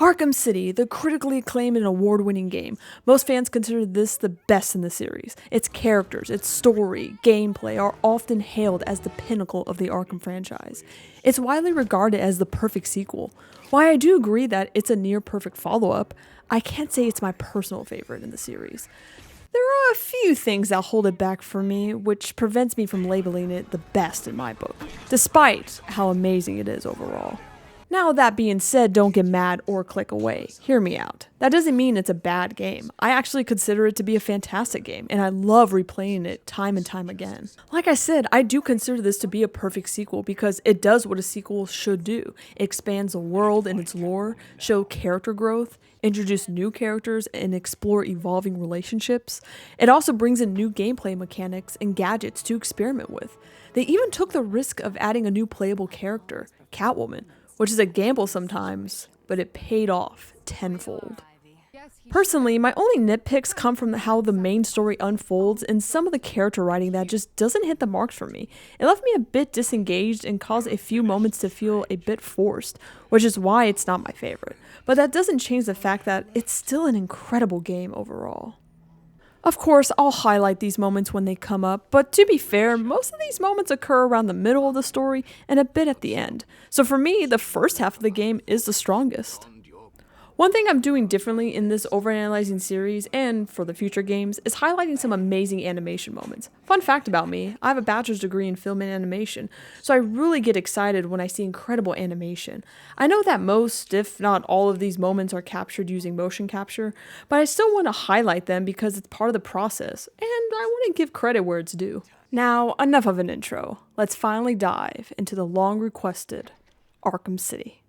Arkham City, the critically acclaimed and award-winning game. Most fans consider this the best in the series. Its characters, its story, gameplay are often hailed as the pinnacle of the Arkham franchise. It's widely regarded as the perfect sequel. While I do agree that it's a near-perfect follow-up, I can't say it's my personal favorite in the series. There are a few things that hold it back for me, which prevents me from labeling it the best in my book, despite how amazing it is overall. Now that being said, don't get mad or click away. Hear me out. That doesn't mean it's a bad game. I actually consider it to be a fantastic game, and I love replaying it time and time again. Like I said, I do consider this to be a perfect sequel because it does what a sequel should do. It expands the world and its lore, show character growth, introduce new characters, and explore evolving relationships. It also brings in new gameplay mechanics and gadgets to experiment with. They even took the risk of adding a new playable character, Catwoman, which is a gamble sometimes, but it paid off tenfold. Personally, my only nitpicks come from how the main story unfolds and some of the character writing that just doesn't hit the mark for me. It left me a bit disengaged and caused a few moments to feel a bit forced, which is why it's not my favorite. But that doesn't change the fact that it's still an incredible game overall. Of course, I'll highlight these moments when they come up, but to be fair, most of these moments occur around the middle of the story and a bit at the end. So for me, the first half of the game is the strongest. One thing I'm doing differently in this overanalyzing series and for the future games is highlighting some amazing animation moments. Fun fact about me, I have a bachelor's degree in film and animation, so I really get excited when I see incredible animation. I know that most, if not all of these moments are captured using motion capture, but I still want to highlight them because it's part of the process, and I want to give credit where it's due. Now, enough of an intro. Let's finally dive into the long requested Arkham City.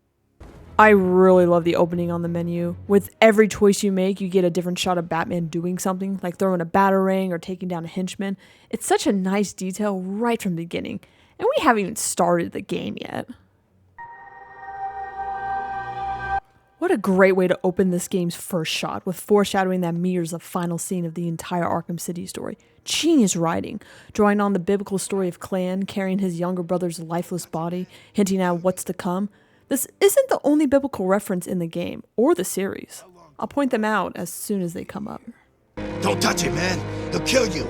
I really love the opening on the menu. With every choice you make, you get a different shot of Batman doing something, like throwing a batarang or taking down a henchman. It's such a nice detail right from the beginning, and we haven't even started the game yet. What a great way to open this game's first shot, with foreshadowing that mirrors the final scene of the entire Arkham City story. Genius writing, drawing on the biblical story of Clan carrying his younger brother's lifeless body, hinting at what's to come. This isn't the only biblical reference in the game, or the series. I'll point them out as soon as they come up. Don't touch him, man. He'll kill you.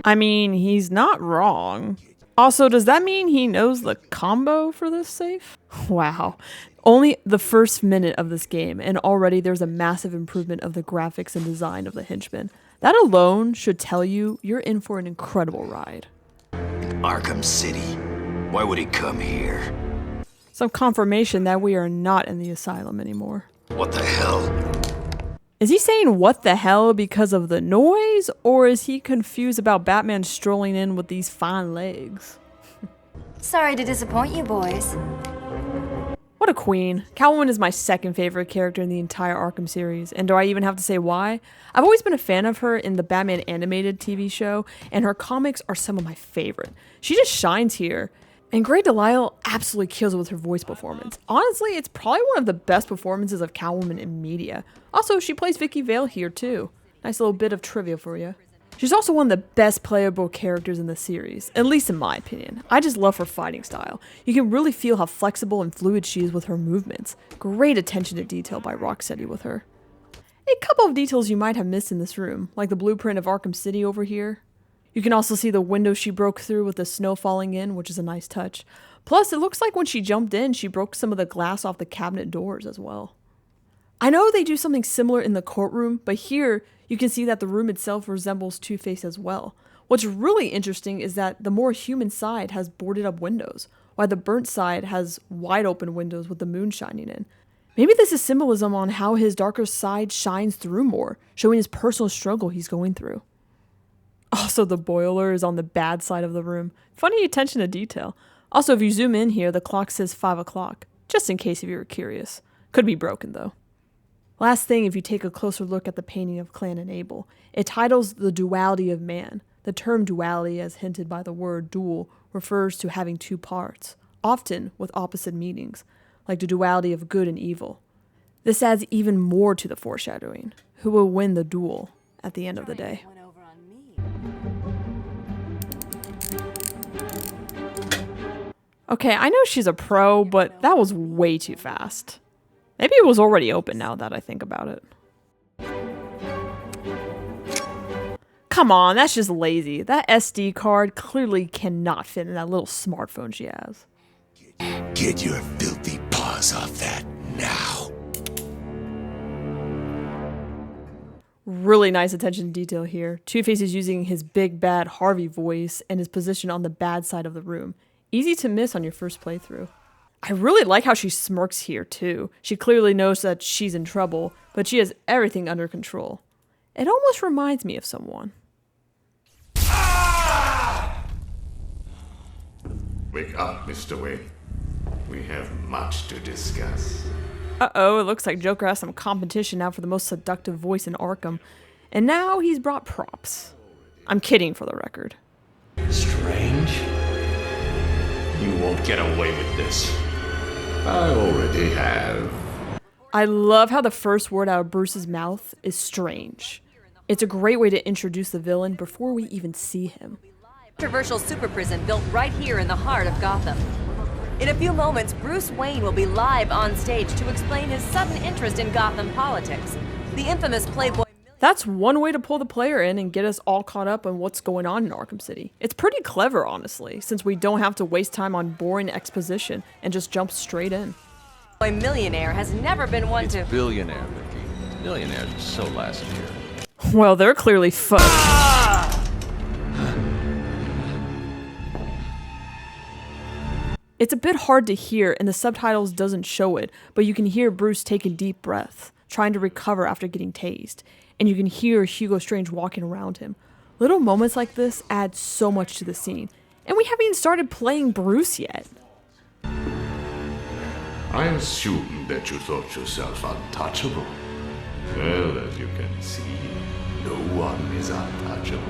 I mean, he's not wrong. Also, does that mean he knows the combo for this safe? Wow. Only the first minute of this game, and already there's a massive improvement of the graphics and design of the henchman. That alone should tell you you're in for an incredible ride. Arkham City. Why would he come here? Some confirmation that we are not in the asylum anymore. What the hell? Is he saying what the hell because of the noise, or is he confused about Batman strolling in with these fine legs? Sorry to disappoint you boys. What a queen. Catwoman is my second favorite character in the entire Arkham series, and do I even have to say why? I've always been a fan of her in the Batman animated TV show, and her comics are some of my favorite. She just shines here. And Grey Delisle absolutely kills it with her voice performance. Honestly, it's probably one of the best performances of Catwoman in media. Also, she plays Vicky Vale here too. Nice little bit of trivia for you. She's also one of the best playable characters in the series, at least in my opinion. I just love her fighting style. You can really feel how flexible and fluid she is with her movements. Great attention to detail by Rocksteady with her. A couple of details you might have missed in this room, like the blueprint of Arkham City over here. You can also see the window she broke through with the snow falling in, which is a nice touch. Plus, it looks like when she jumped in, she broke some of the glass off the cabinet doors as well. I know they do something similar in the courtroom, but here you can see that the room itself resembles Two-Face as well. What's really interesting is that the more human side has boarded up windows, while the burnt side has wide open windows with the moon shining in. Maybe this is symbolism on how his darker side shines through more, showing his personal struggle he's going through. Also, the boiler is on the bad side of the room. Funny attention to detail. Also, if you zoom in here, the clock says 5 o'clock, just in case if you were curious. Could be broken, though. Last thing, if you take a closer look at the painting of Clan and Abel, it titles The Duality of Man. The term duality, as hinted by the word dual, refers to having two parts, often with opposite meanings, like the duality of good and evil. This adds even more to the foreshadowing. Who will win the duel at the end of the day? Okay, I know she's a pro, but that was way too fast. Maybe it was already open now that I think about it. Come on, that's just lazy. That SD card clearly cannot fit in that little smartphone she has. Get your filthy paws off that now. Really nice attention to detail here. Two-Face is using his big bad Harvey voice and his position on the bad side of the room. Easy to miss on your first playthrough. I really like how she smirks here too. She clearly knows that she's in trouble, but she has everything under control. It almost reminds me of someone. Wake up, Mr. Wayne. We have much to discuss. Uh-oh, it looks like Joker has some competition now for the most seductive voice in Arkham. And now he's brought props. I'm kidding, for the record. Strange? You won't get away with this. I already have. I love how the first word out of Bruce's mouth is strange. It's a great way to introduce the villain before we even see him. Controversial super prison built right here in the heart of Gotham. In a few moments, Bruce Wayne will be live on stage to explain his sudden interest in Gotham politics. The infamous Playboy... That's one way to pull the player in and get us all caught up on what's going on in Arkham City. It's pretty clever, honestly, since we don't have to waste time on boring exposition and just jump straight in. Millionaire has never been one to... Billionaire, Vicky. Millionaires are so last year. Well, they're clearly fucked. It's a bit hard to hear and the subtitles doesn't show it, but you can hear Bruce take a deep breath, trying to recover after getting tased. And you can hear Hugo Strange walking around him. Little moments like this add so much to the scene. And we haven't even started playing Bruce yet. I assume that you thought yourself untouchable. Well, as you can see, no one is untouchable.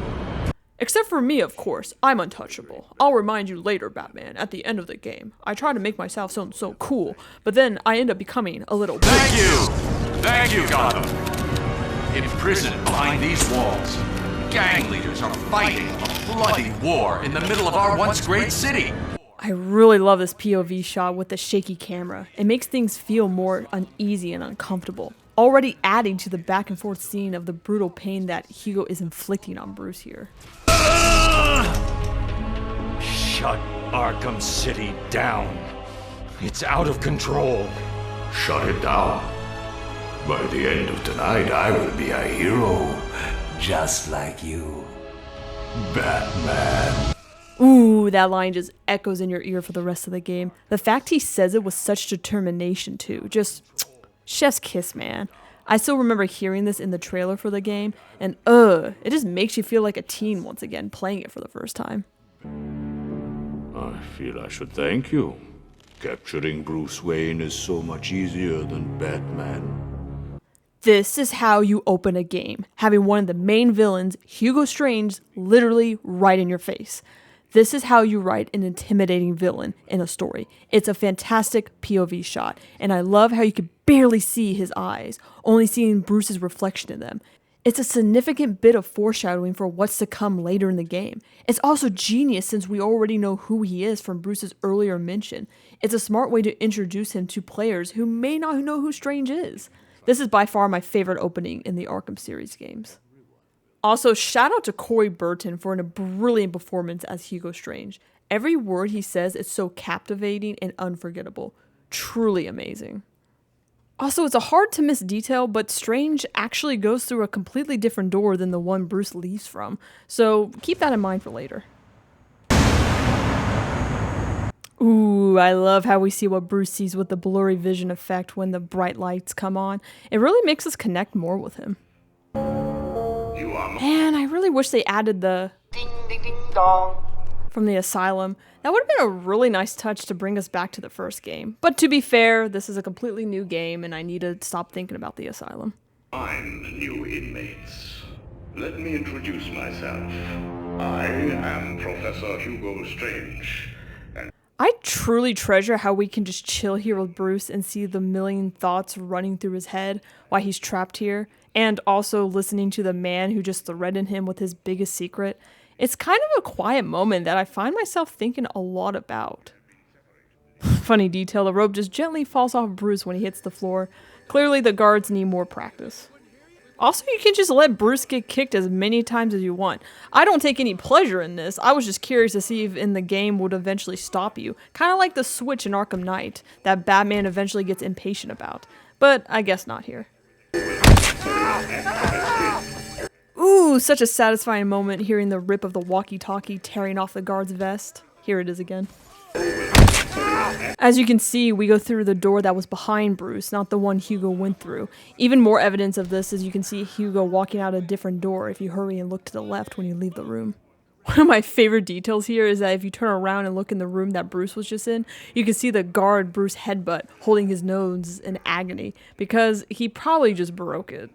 Except for me, of course. I'm untouchable. I'll remind you later, Batman, at the end of the game. I try to make myself sound so cool, but then I end up becoming a little... Thank you! Thank you, Gotham! Imprisoned behind these walls, gang leaders are fighting a bloody war in the middle of our once great city. I really love this POV shot with the shaky camera. It makes things feel more uneasy and uncomfortable, already adding to the back and forth scene of the brutal pain that Hugo is inflicting on Bruce here. Shut Arkham City down. It's out of control. Shut it down. By the end of tonight, I will be a hero, just like you, Batman. Ooh, that line just echoes in your ear for the rest of the game. The fact he says it with such determination too, just chef's kiss, man. I still remember hearing this in the trailer for the game, and it just makes you feel like a teen once again playing it for the first time. I feel I should thank you. Capturing Bruce Wayne is so much easier than Batman. This is how you open a game, having one of the main villains, Hugo Strange, literally right in your face. This is how you write an intimidating villain in a story. It's a fantastic POV shot, and I love how you can barely see his eyes, only seeing Bruce's reflection in them. It's a significant bit of foreshadowing for what's to come later in the game. It's also genius since we already know who he is from Bruce's earlier mention. It's a smart way to introduce him to players who may not know who Strange is. This is by far my favorite opening in the Arkham series games. Also, shout out to Corey Burton for a brilliant performance as Hugo Strange. Every word he says is so captivating and unforgettable. Truly amazing. Also, it's a hard to miss detail, but Strange actually goes through a completely different door than the one Bruce leaves from, so keep that in mind for later. Ooh, I love how we see what Bruce sees with the blurry vision effect when the bright lights come on. It really makes us connect more with him. Man, I really wish they added the ding ding ding dong from the asylum. That would have been a really nice touch to bring us back to the first game. But to be fair, this is a completely new game and I need to stop thinking about the asylum. I'm the new inmates. Let me introduce myself. I am Professor Hugo Strange. I truly treasure how we can just chill here with Bruce and see the million thoughts running through his head while he's trapped here, and also listening to the man who just threatened him with his biggest secret. It's kind of a quiet moment that I find myself thinking a lot about. Funny detail, the rope just gently falls off Bruce when he hits the floor. Clearly the guards need more practice. Also, you can just let Bruce get kicked as many times as you want. I don't take any pleasure in this. I was just curious to see if in the game would eventually stop you. Kind of like the switch in Arkham Knight that Batman eventually gets impatient about. But I guess not here. Ooh, such a satisfying moment hearing the rip of the walkie-talkie tearing off the guard's vest. Here it is again. As you can see, we go through the door that was behind Bruce, not the one Hugo went through. Even more evidence of this is you can see Hugo walking out a different door if you hurry and look to the left when you leave the room. One of my favorite details here is that if you turn around and look in the room that Bruce was just in, you can see the guard Bruce headbutt holding his nose in agony because he probably just broke it.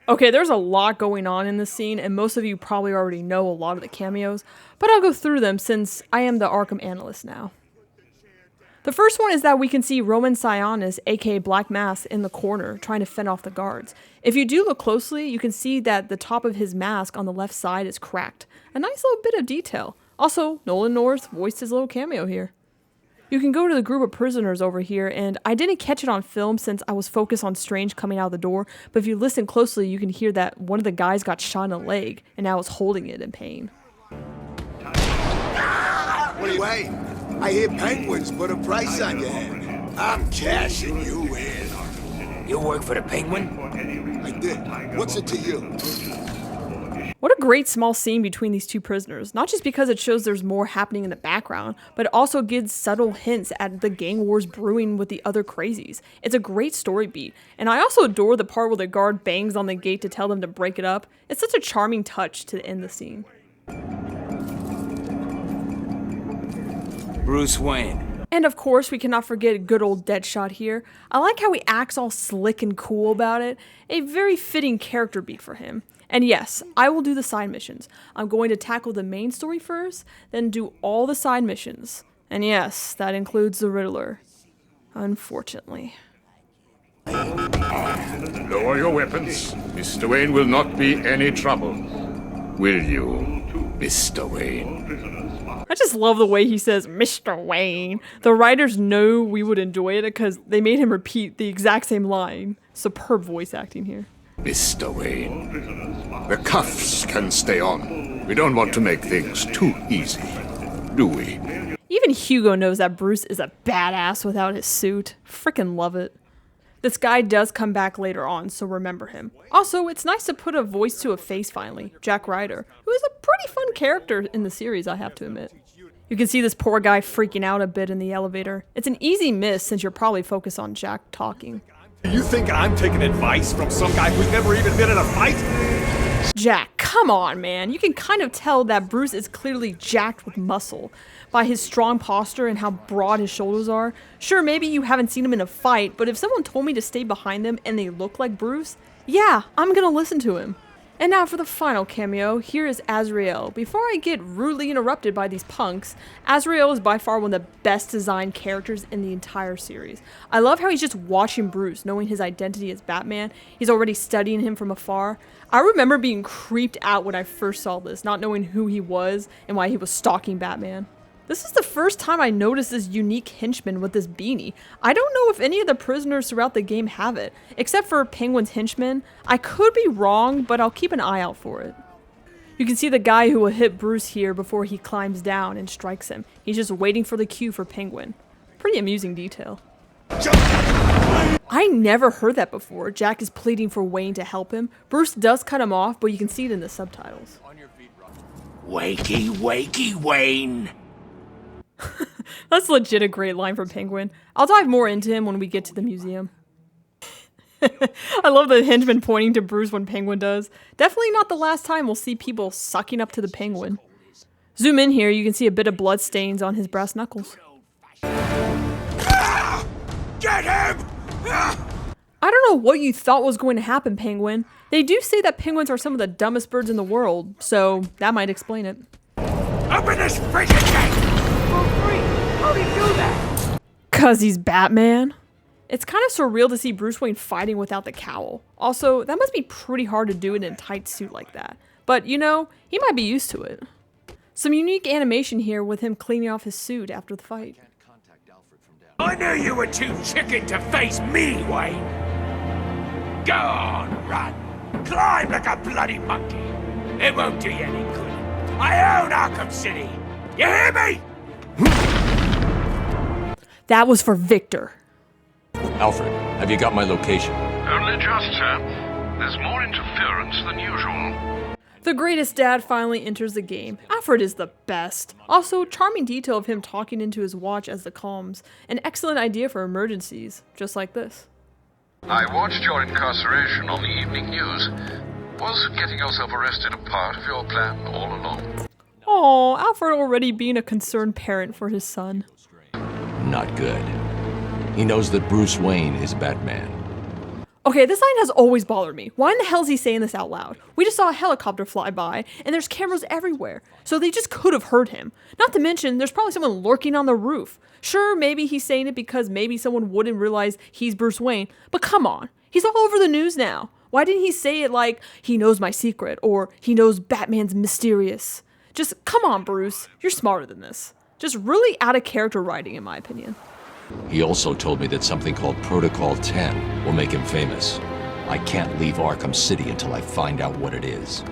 Okay, there's a lot going on in this scene, and most of you probably already know a lot of the cameos, but I'll go through them since I am the Arkham analyst now. The first one is that we can see Roman Sionis, aka Black Mask, in the corner, trying to fend off the guards. If you do look closely, you can see that the top of his mask on the left side is cracked. A nice little bit of detail. Also, Nolan North voiced his little cameo here. You can go to the group of prisoners over here, and I didn't catch it on film since I was focused on Strange coming out of the door, but if you listen closely, you can hear that one of the guys got shot in the leg, and now is holding it in pain. Wait, I hear penguins put a price on your head. I'm cashing you in. You work for the Penguin? I did. What's it to you? What a great small scene between these two prisoners, not just because it shows there's more happening in the background, but it also gives subtle hints at the gang wars brewing with the other crazies. It's a great story beat, and I also adore the part where the guard bangs on the gate to tell them to break it up. It's such a charming touch to end the scene. Bruce Wayne. And of course, we cannot forget good old Deadshot here. I like how he acts all slick and cool about it, a very fitting character beat for him. And yes, I will do the side missions. I'm going to tackle the main story first, then do all the side missions. And yes, that includes the Riddler. Unfortunately. Lower your weapons. Mr. Wayne will not be any trouble. Will you, Mr. Wayne? I just love the way he says, Mr. Wayne. The writers know we would enjoy it because they made him repeat the exact same line. Superb voice acting here. Mr. Wayne, the cuffs can stay on. We don't want to make things too easy, do we? Even Hugo knows that Bruce is a badass without his suit. Frickin' love it. This guy does come back later on, so remember him. Also, it's nice to put a voice to a face finally, Jack Ryder, who is a pretty fun character in the series, I have to admit. You can see this poor guy freaking out a bit in the elevator. It's an easy miss since you're probably focused on Jack talking. You think I'm taking advice from some guy who's never even been in a fight? Jack, come on, man. You can kind of tell that Bruce is clearly jacked with muscle by his strong posture and how broad his shoulders are. Sure, maybe you haven't seen him in a fight, but if someone told me to stay behind them and they look like Bruce, yeah, I'm gonna listen to him. And now for the final cameo, here is Azrael. Before I get rudely interrupted by these punks, Azrael is by far one of the best designed characters in the entire series. I love how he's just watching Bruce, knowing his identity as Batman. He's already studying him from afar. I remember being creeped out when I first saw this, not knowing who he was and why he was stalking Batman. This is the first time I noticed this unique henchman with this beanie. I don't know if any of the prisoners throughout the game have it, except for Penguin's henchman. I could be wrong, but I'll keep an eye out for it. You can see the guy who will hit Bruce here before he climbs down and strikes him. He's just waiting for the cue for Penguin. Pretty amusing detail. I never heard that before. Jack is pleading for Wayne to help him. Bruce does cut him off, but you can see it in the subtitles. Wakey, wakey, Wayne. That's legit a great line from Penguin. I'll dive more into him when we get to the museum. I love the henchman pointing to Bruce when Penguin does. Definitely not the last time we'll see people sucking up to the Penguin. Zoom in here, you can see a bit of blood stains on his brass knuckles. Get him! I don't know what you thought was going to happen, Penguin. They do say that penguins are some of the dumbest birds in the world, so that might explain it. Open this freaking gate! How'd he do that? 'Cause he's Batman. It's kind of surreal to see Bruce Wayne fighting without the cowl. Also, that must be pretty hard to do in a tight suit like that. But, you know, he might be used to it. Some unique animation here with him cleaning off his suit after the fight. I knew you were too chicken to face me, Wayne. Go on, run. Climb like a bloody monkey. It won't do you any good. I own Arkham City. You hear me? That was for Victor. Alfred, have you got my location? Only just, sir. There's more interference than usual. The greatest dad finally enters the game. Alfred is the best. Also, charming detail of him talking into his watch as the comms. An excellent idea for emergencies, just like this. I watched your incarceration on the evening news. Was getting yourself arrested a part of your plan all along? Oh, Alfred already being a concerned parent for his son. Not good. He knows that Bruce Wayne is Batman. Okay, this line has always bothered me. Why in the hell is he saying this out loud? We just saw a helicopter fly by, and there's cameras everywhere, so they just could have heard him. Not to mention, there's probably someone lurking on the roof. Sure, maybe he's saying it because maybe someone wouldn't realize he's Bruce Wayne, but come on, he's all over the news now. Why didn't he say it like, he knows my secret, or he knows Batman's mysterious? Just, come on, Bruce, you're smarter than this. Just really out of character writing, in my opinion. He also told me that something called Protocol 10 will make him famous. I can't leave Arkham City until I find out what it is.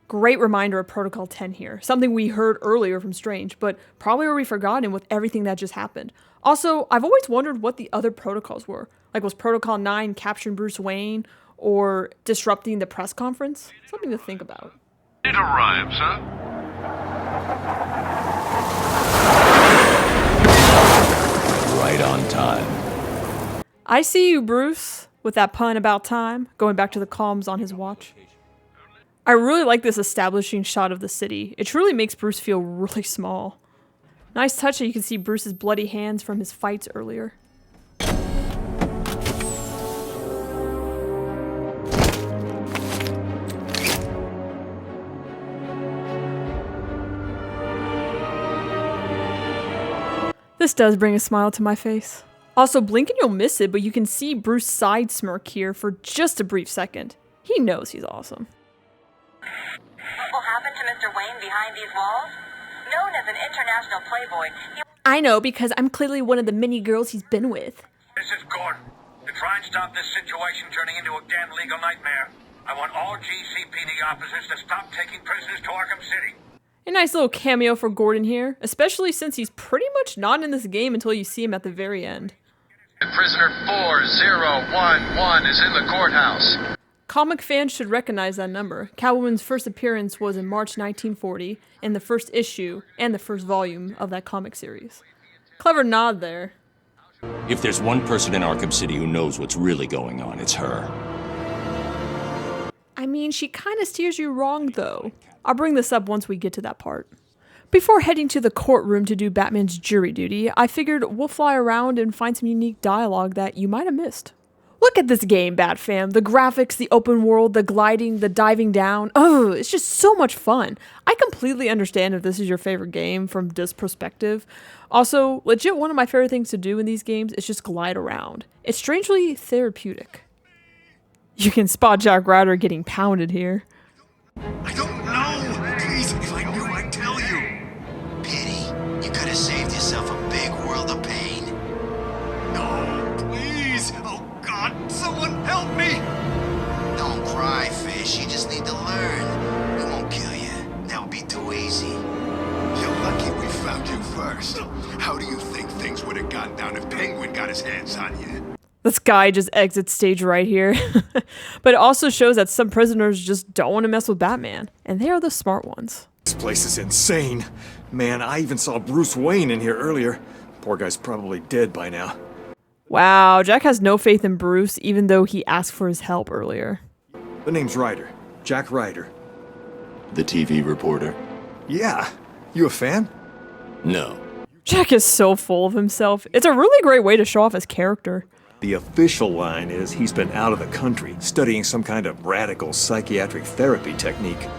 Great reminder of Protocol 10 here. Something we heard earlier from Strange, but probably already forgotten with everything that just happened. Also, I've always wondered what the other protocols were. Like, was Protocol 9 capturing Bruce Wayne or disrupting the press conference? Something to think about. It arrives, sir. Right on time. I see you, Bruce, with that pun about time, going back to the comms on his watch. I really like this establishing shot of the city. It truly makes Bruce feel really small. Nice touch that you can see Bruce's bloody hands from his fights earlier. This does bring a smile to my face. Also, blink and you'll miss it, but you can see Bruce's side smirk here for just a brief second. He knows he's awesome. What will happen to Mr. Wayne behind these walls? Known as an international playboy, I know, because I'm clearly one of the many girls he's been with. This is Gordon. To try and stop this situation turning into a damn legal nightmare, I want all GCPD officers to stop taking prisoners to Arkham City. A nice little cameo for Gordon here, especially since he's pretty much not in this game until you see him at the very end. Prisoner 4011 is in the courthouse. Comic fans should recognize that number. Catwoman's first appearance was in March 1940, in the first issue and the first volume of that comic series. Clever nod there. If there's one person in Arkham City who knows what's really going on, it's her. I mean, she kind of steers you wrong, though. I'll bring this up once we get to that part. Before heading to the courtroom to do Batman's jury duty, I figured we'll fly around and find some unique dialogue that you might have missed. Look at this game, Bat fam. The graphics, the open world, the gliding, the diving down. Oh, it's just so much fun. I completely understand if this is your favorite game from this perspective. Also, legit one of my favorite things to do in these games is just glide around. It's strangely therapeutic. You can spot Jack Ryder getting pounded here. I don't know. Please, if I knew, I'd tell you. Pity. You could have saved yourself a big world of pain. No, please. Oh, God, someone help me. Don't cry, fish. You just need to learn. We won't kill you. That would be too easy. You're lucky we found you first. How do you think things would have gone down if Penguin got his hands on you? This guy just exits stage right here. But it also shows that some prisoners just don't want to mess with Batman. And they are the smart ones. This place is insane. Man, I even saw Bruce Wayne in here earlier. Poor guy's probably dead by now. Wow, Jack has no faith in Bruce, even though he asked for his help earlier. The name's Ryder. Jack Ryder. The TV reporter? Yeah. You a fan? No. Jack is so full of himself. It's a really great way to show off his character. The official line is he's been out of the country studying some kind of radical psychiatric therapy technique.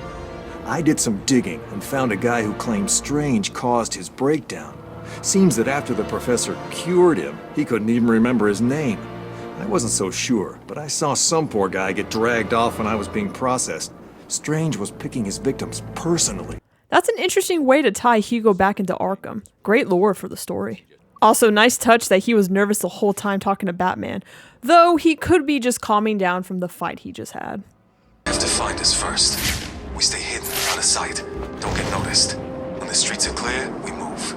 I did some digging and found a guy who claimed Strange caused his breakdown. Seems that after the professor cured him, he couldn't even remember his name. I wasn't so sure, but I saw some poor guy get dragged off when I was being processed. Strange was picking his victims personally. That's an interesting way to tie Hugo back into Arkham. Great lore for the story. Also, nice touch that he was nervous the whole time talking to Batman, though he could be just calming down from the fight he just had. You have to find us first. We stay hidden, out of sight. Don't get noticed. When the streets are clear, we move.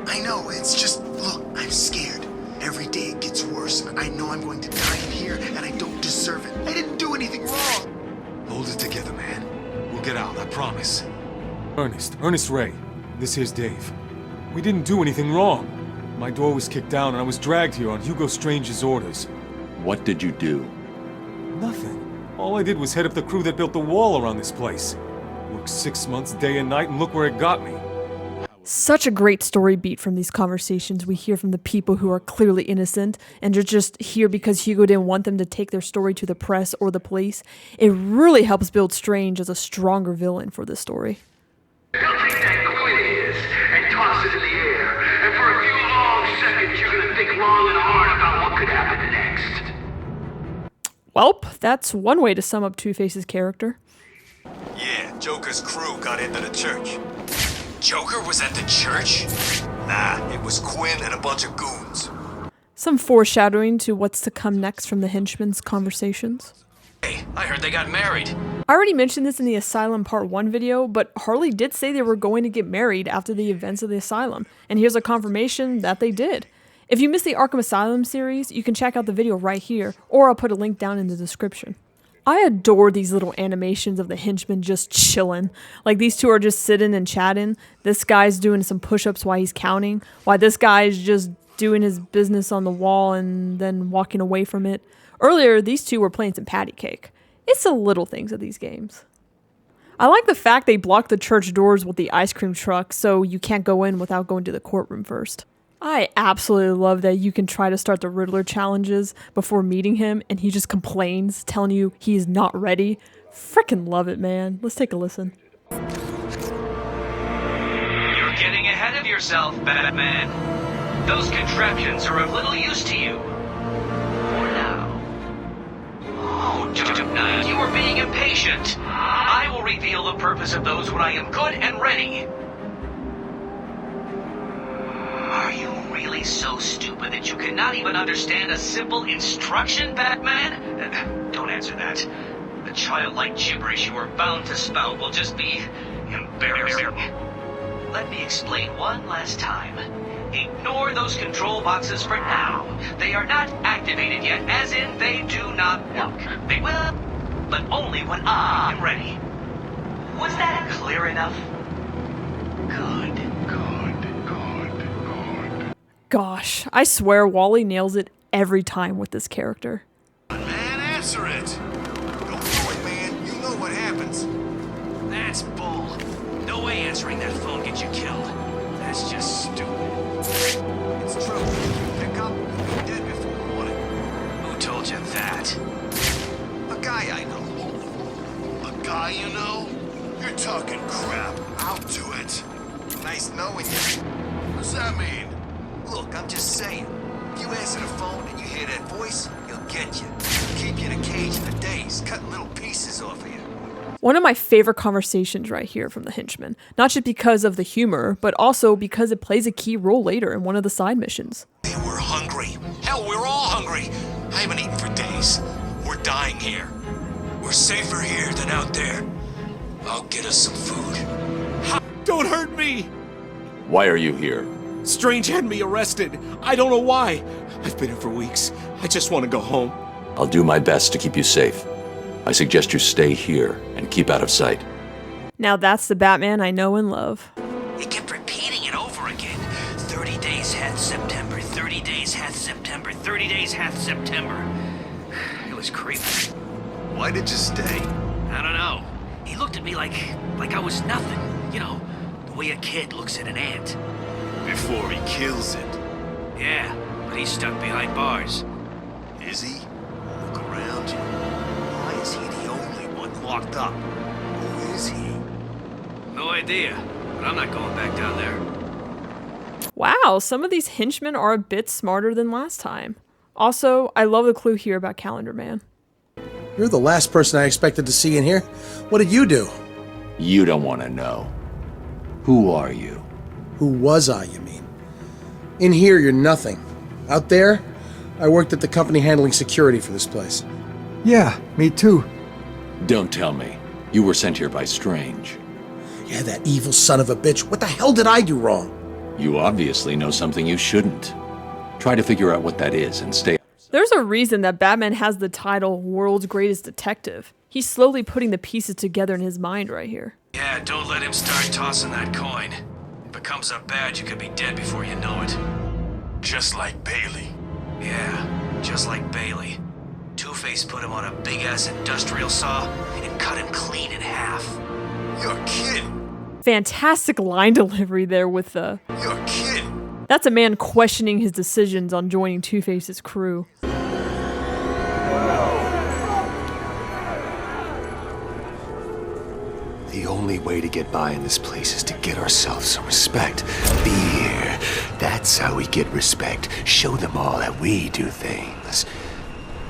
I know, it's just, look, I'm scared. Every day it gets worse. I know I'm going to die in here, and I don't deserve it. I didn't do anything wrong. Hold it together, man. We'll get out, I promise. Ernest Ray. This here's Dave. We didn't do anything wrong. My door was kicked down and I was dragged here on Hugo Strange's orders. What did you do? Nothing. All I did was head up the crew that built the wall around this place. Worked 6 months, day and night, and look where it got me. Such a great story beat from these conversations we hear from the people who are clearly innocent and are just here because Hugo didn't want them to take their story to the press or the police. It really helps build Strange as a stronger villain for this story. They'll take that quiz and toss it in the air, and for a few long seconds you're gonna think long and hard about what could happen next. Welp, that's one way to sum up Two-Face's character. Yeah, Joker's crew got into the church. Joker was at the church? Nah, it was Quinn and a bunch of goons. Some foreshadowing to what's to come next from the henchmen's conversations. Hey, I heard they got married. I already mentioned this in the Asylum Part 1 video, but Harley did say they were going to get married after the events of the Asylum, and here's a confirmation that they did. If you missed the Arkham Asylum series, you can check out the video right here, or I'll put a link down in the description. I adore these little animations of the henchmen just chilling. Like, these two are just sitting and chatting. This guy's doing some push-ups while he's counting, while this guy's just doing his business on the wall and then walking away from it. Earlier, these two were playing some patty cake. It's the little things of these games. I like the fact they blocked the church doors with the ice cream truck so you can't go in without going to the courtroom first. I absolutely love that you can try to start the Riddler challenges before meeting him and he just complains, telling you he's not ready. Frickin' love it, man. Let's take a listen. You're getting ahead of yourself, Batman. Those contraptions are of little use to you. For now. Oh, you are being impatient. I will reveal the purpose of those when I am good and ready. Are you really so stupid that you cannot even understand a simple instruction, Batman? Don't answer that. The childlike gibberish you are bound to spout will just be embarrassing. Let me explain one last time. Ignore those control boxes for now. They are not activated yet, as in they do not work. They will, but only when I am ready. Was that clear enough? Good. Gosh, I swear Wally nails it every time with this character. Man, answer it! Don't do it, man. You know what happens. That's bull. No way answering that phone gets you killed. That's just stupid. It's true. Pick up, you'll be dead before morning. Who told you that? A guy I know. A guy you know? You're talking crap. I'll do it. Nice knowing you. What's that mean? Look, I'm just saying. If you answer the phone and you hear that voice, he'll get you. He'll keep you in a cage for days, cutting little pieces off of you. One of my favorite conversations right here from the henchmen. Not just because of the humor, but also because it plays a key role later in one of the side missions. Hey, we're hungry. Hell, we're all hungry. I haven't eaten for days. We're dying here. We're safer here than out there. I'll get us some food. Don't hurt me! Why are you here? Strange had me arrested. I don't know why. I've been here for weeks. I just want to go home. I'll do my best to keep you safe. I suggest you stay here and keep out of sight. Now that's the Batman I know and love. He kept repeating it over again. 30 days hath September, 30 days hath September, 30 days hath September. It was creepy. Why did you stay? I don't know. He looked at me like I was nothing. You know, the way a kid looks at an ant. Before he kills it. Yeah, but he's stuck behind bars. Is he? Look around you. Why is he the only one locked up? Who is he? No idea, but I'm not going back down there. Wow, some of these henchmen are a bit smarter than last time. Also, I love the clue here about Calendar Man. You're the last person I expected to see in here. What did you do? You don't want to know. Who are you? Who was I, you mean? In here, you're nothing. Out there, I worked at the company handling security for this place. Yeah, me too. Don't tell me. You were sent here by Strange. Yeah, that evil son of a bitch. What the hell did I do wrong? You obviously know something you shouldn't. Try to figure out what that is and stay... There's a reason that Batman has the title World's Greatest Detective. He's slowly putting the pieces together in his mind right here. Yeah, don't let him start tossing that coin. If it comes up bad, you could be dead before you know it. Just like Bailey. Yeah, just like Bailey. Two-Face put him on a big-ass industrial saw and cut him clean in half. You're kidding. Fantastic line delivery there with the... You're kidding. That's a man questioning his decisions on joining Two-Face's crew. The only way to get by in this place is to get ourselves some respect. Be here. That's how we get respect. Show them all that we do things.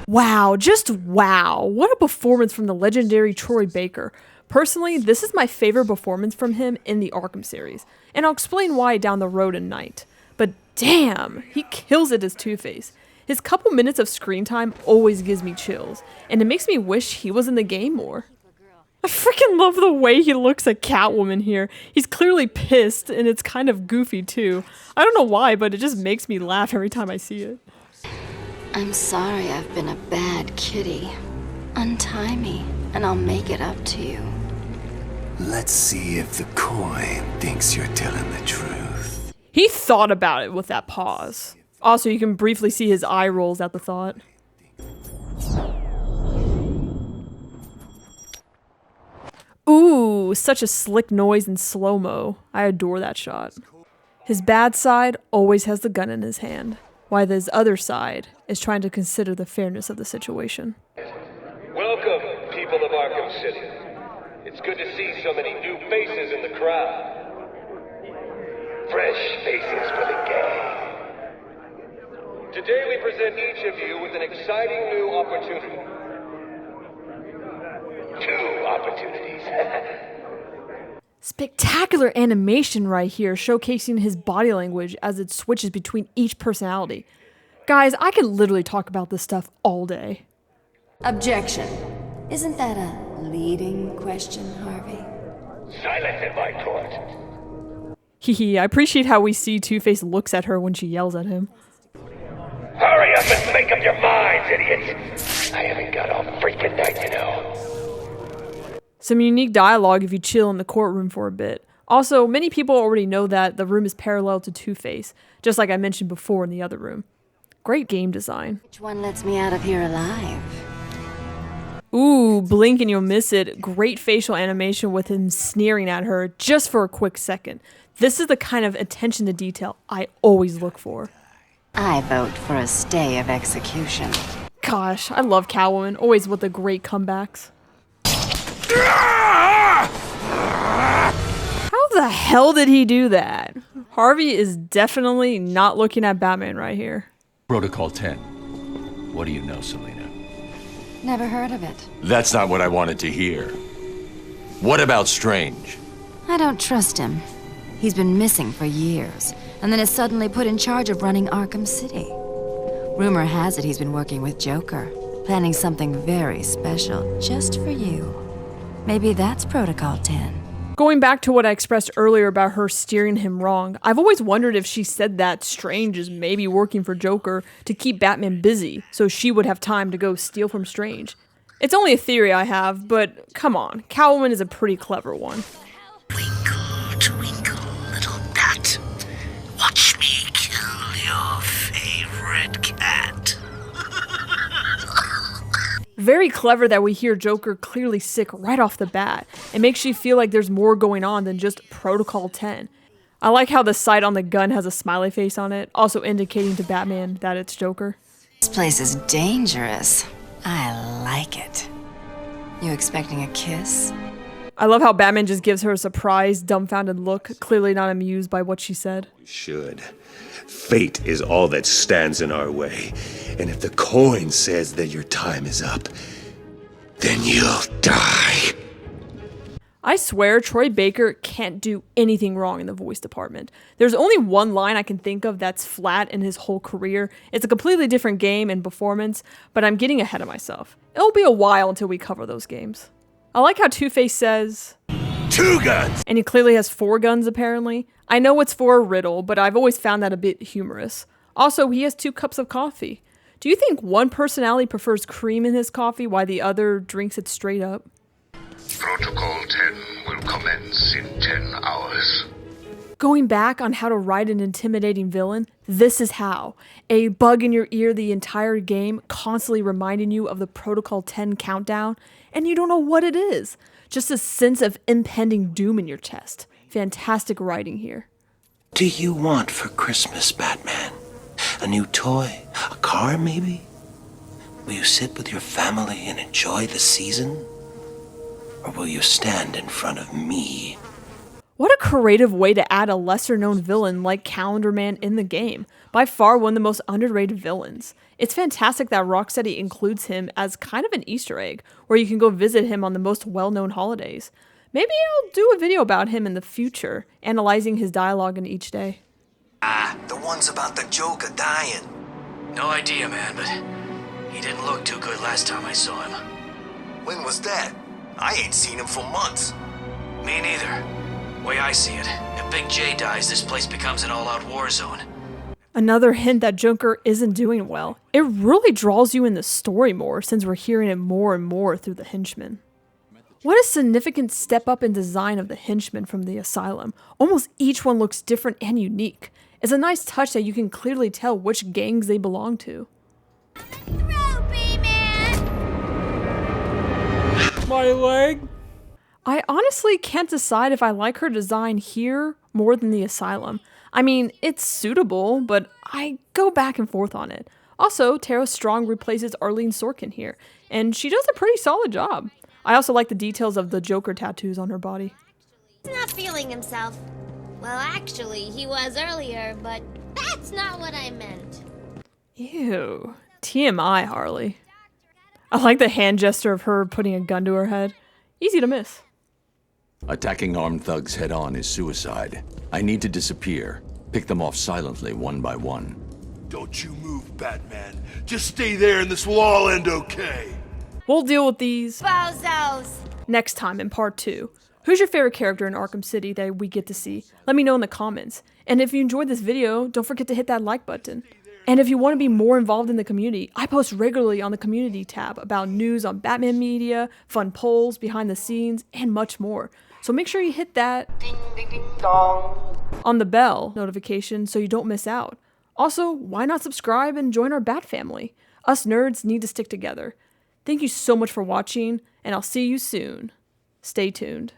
Wow, just wow. What a performance from the legendary Troy Baker. Personally, this is my favorite performance from him in the Arkham series, and I'll explain why down the road in Night. But damn, he kills it as Two-Face. His couple minutes of screen time always gives me chills, and it makes me wish he was in the game more. I freaking love the way he looks at Catwoman here. He's clearly pissed, and it's kind of goofy too. I don't know why, but it just makes me laugh every time I see it. I'm sorry I've been a bad kitty. Untie me, and I'll make it up to you. Let's see if the coin thinks you're telling the truth. He thought about it with that pause. Also, you can briefly see his eye rolls at the thought. Ooh, such a slick noise in slow-mo. I adore that shot. His bad side always has the gun in his hand, while his other side is trying to consider the fairness of the situation. Welcome, people of Arkham City. It's good to see so many new faces in the crowd. Fresh faces for the gang. Today we present each of you with an exciting new opportunity. 2 opportunities. Spectacular animation right here, showcasing his body language as it switches between each personality. Guys, I could literally talk about this stuff all day. Objection. Isn't that a leading question, Harvey? Silence in my court. Hehe, I appreciate how we see Two-Face looks at her when she yells at him. Hurry up and make up your minds, idiots. I haven't got all freaking night, you know. Some unique dialogue if you chill in the courtroom for a bit. Also, many people already know that the room is parallel to Two-Face, just like I mentioned before in the other room. Great game design. Which one lets me out of here alive? Ooh, blink and you'll miss it. Great facial animation with him sneering at her just for a quick second. This is the kind of attention to detail I always look for. I vote for a stay of execution. Gosh, I love Catwoman, always with the great comebacks. How the hell did he do that? Harvey is definitely not looking at Batman right here. Protocol 10. What do you know, Selena? Never heard of it. That's not what I wanted to hear. What about Strange? I don't trust him. He's been missing for years, and then is suddenly put in charge of running Arkham City. Rumor has it he's been working with Joker, planning something very special just for you. Maybe that's Protocol 10. Going back to what I expressed earlier about her steering him wrong, I've always wondered if she said that Strange is maybe working for Joker to keep Batman busy, so she would have time to go steal from Strange. It's only a theory I have, but come on, Catwoman is a pretty clever one. Twinkle, twinkle, little bat. Watch me kill your favorite cat. Very clever that we hear Joker clearly sick right off the bat. It makes you feel like there's more going on than just Protocol 10. I like how the sight on the gun has a smiley face on it, also indicating to Batman that it's Joker. This place is dangerous. I like it. You expecting a kiss? I love how Batman just gives her a surprised, dumbfounded look, clearly not amused by what she said. Should. Fate is all that stands in our way. And if the coin says that your time is up, then you'll die. I swear Troy Baker can't do anything wrong in the voice department. There's only one line I can think of that's flat in his whole career. It's a completely different game and performance, but I'm getting ahead of myself. It'll be a while until we cover those games. I like how Two-Face says, 2 guns! And he clearly has 4 guns apparently. I know it's for a riddle, but I've always found that a bit humorous. Also, he has 2 cups of coffee. Do you think one personality prefers cream in his coffee while the other drinks it straight up? Protocol 10 will commence in 10 hours. Going back on how to write an intimidating villain, this is how. A bug in your ear the entire game, constantly reminding you of the Protocol 10 countdown, and you don't know what it is. Just a sense of impending doom in your chest. Fantastic writing here. Do you want for Christmas, Batman? A new toy? A car, maybe? Will you sit with your family and enjoy the season? Or will you stand in front of me? What a creative way to add a lesser-known villain like Calendar Man in the game. By far one of the most underrated villains. It's fantastic that Rocksteady includes him as kind of an Easter egg, where you can go visit him on the most well-known holidays. Maybe I'll do a video about him in the future, analyzing his dialogue in each day. The ones about the Joker dying. No idea, man, but he didn't look too good last time I saw him. When was that? I ain't seen him for months. Me neither. Way I see it, if Big J dies, this place becomes an all-out war zone. Another hint that Joker isn't doing well. It really draws you in the story more since we're hearing it more and more through the henchmen. What a significant step up in design of the henchmen from the asylum. Almost each one looks different and unique. It's a nice touch that you can clearly tell which gangs they belong to. My leg. I honestly can't decide if I like her design here more than the asylum. I mean, it's suitable, but I go back and forth on it. Also, Tara Strong replaces Arlene Sorkin here, and she does a pretty solid job. I also like the details of the Joker tattoos on her body. He's not feeling himself. Well, actually, he was earlier, but that's not what I meant. Ew. TMI, Harley. I like the hand gesture of her putting a gun to her head. Easy to miss. Attacking armed thugs head-on is suicide. I need to disappear. Pick them off silently, one by one. Don't you move, Batman. Just stay there and this will all end okay. We'll deal with these bozos next time in part 2. Who's your favorite character in Arkham City that we get to see? Let me know in the comments. And if you enjoyed this video, don't forget to hit that like button. And if you want to be more involved in the community, I post regularly on the community tab about news on Batman media, fun polls, behind the scenes, and much more. So make sure you hit that ding, ding, ding, dong on the bell notification so you don't miss out. Also, why not subscribe and join our Bat family? Us nerds need to stick together. Thank you so much for watching, and I'll see you soon. Stay tuned.